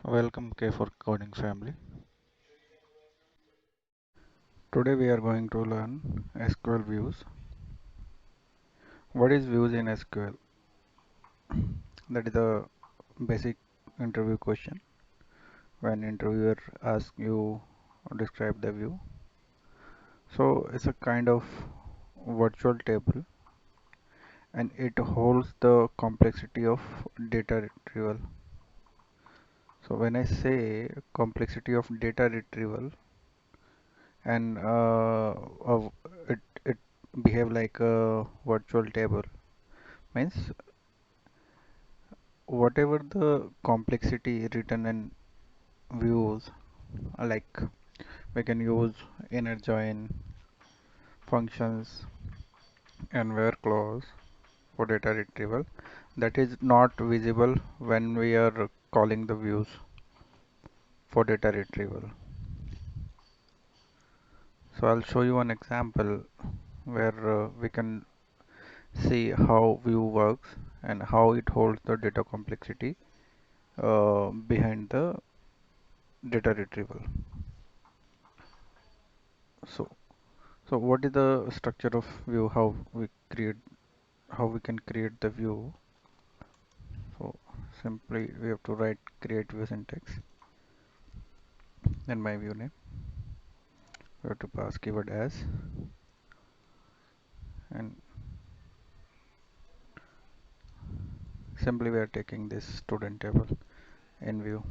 Welcome K for Coding family. Today we are going to learn SQL views. What is views in SQL? That is a basic interview question. When interviewer asks you describe the view. So it's a kind of virtual table and it holds the complexity of data retrieval. So when I say complexity of data retrieval and it behave like a virtual table means whatever the complexity written in views, like we can use inner join functions and where clause for data retrieval, that is not visible when we are calling the views for data retrieval. So I'll show you an example where we can see how view works and how it holds the data complexity behind the data retrieval. So So what is the structure of view? How we can create the view? So simply we have to write create view syntax, then my view name. We have to pass keyword as, and simply we are taking this student table in view.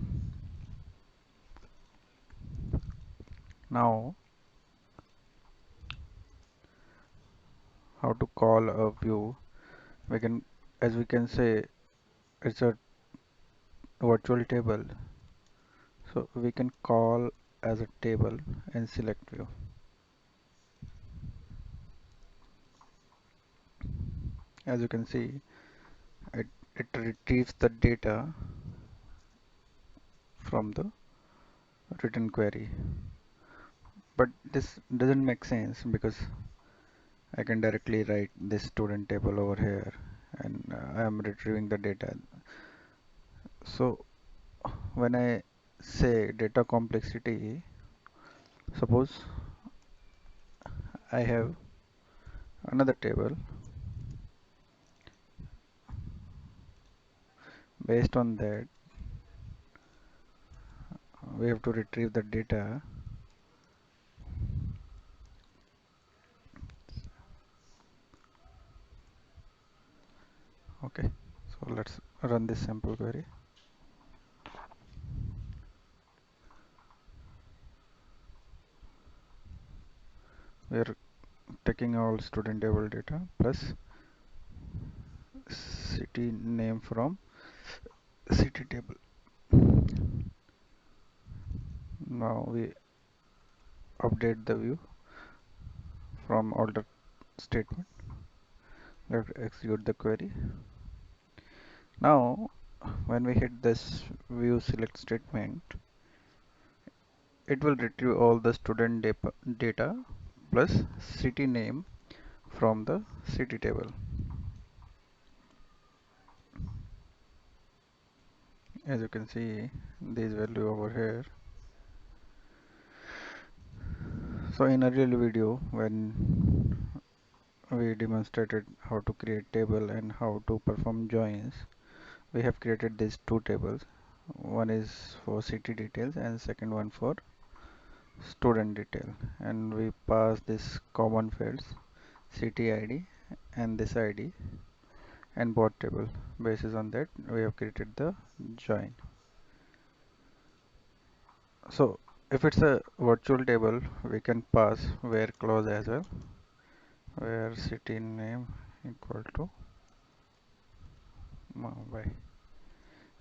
Now how to call a view? We can, as we can say, it's a virtual table. So we can call as a table and select view. As you can see, it retrieves the data from the written query. But this doesn't make sense because I can directly write this student table over here and I am retrieving the data. So when I say data complexity, suppose I have another table. Based on that, we have to retrieve the data. Okay, so let's run this sample query. We are taking all student table data plus city name from city table. Now we update the view from order statement. Let's execute the query. Now when we hit this view select statement, it will retrieve all the student data plus city name from the city table. As you can see this value over here. So in earlier video when we demonstrated how to create table and how to perform joins, we have created these two tables. One is for city details and second one for student detail, and we pass this common fields city id and this id and bot table. Basis on that we have created the join. So if it's a virtual table, we can pass where clause as well, where city name equal to Mumbai.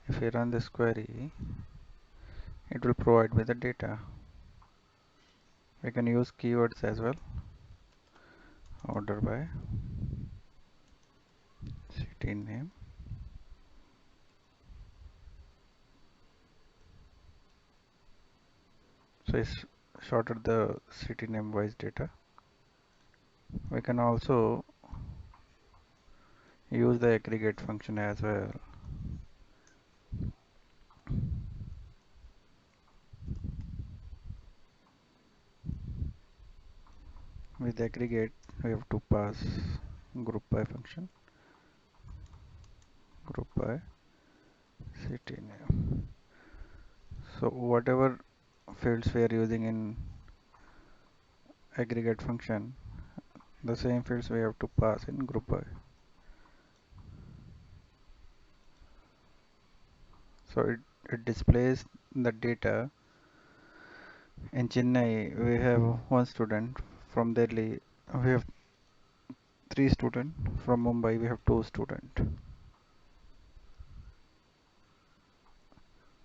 If we run this query, it will provide me the data. We can use keywords as well, order by city name. So it's sorted the city name wise data. We can also use the aggregate function as well. with aggregate we have to pass group by function, group by city name. So whatever fields we are using in aggregate function, the same fields we have to pass in group by. So it displays the data. In Chennai we have one student, from Delhi we have three students, from Mumbai we have two students.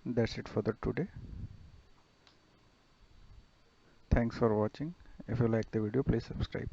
That's it for the today. Thanks for watching. If you like the video, please subscribe.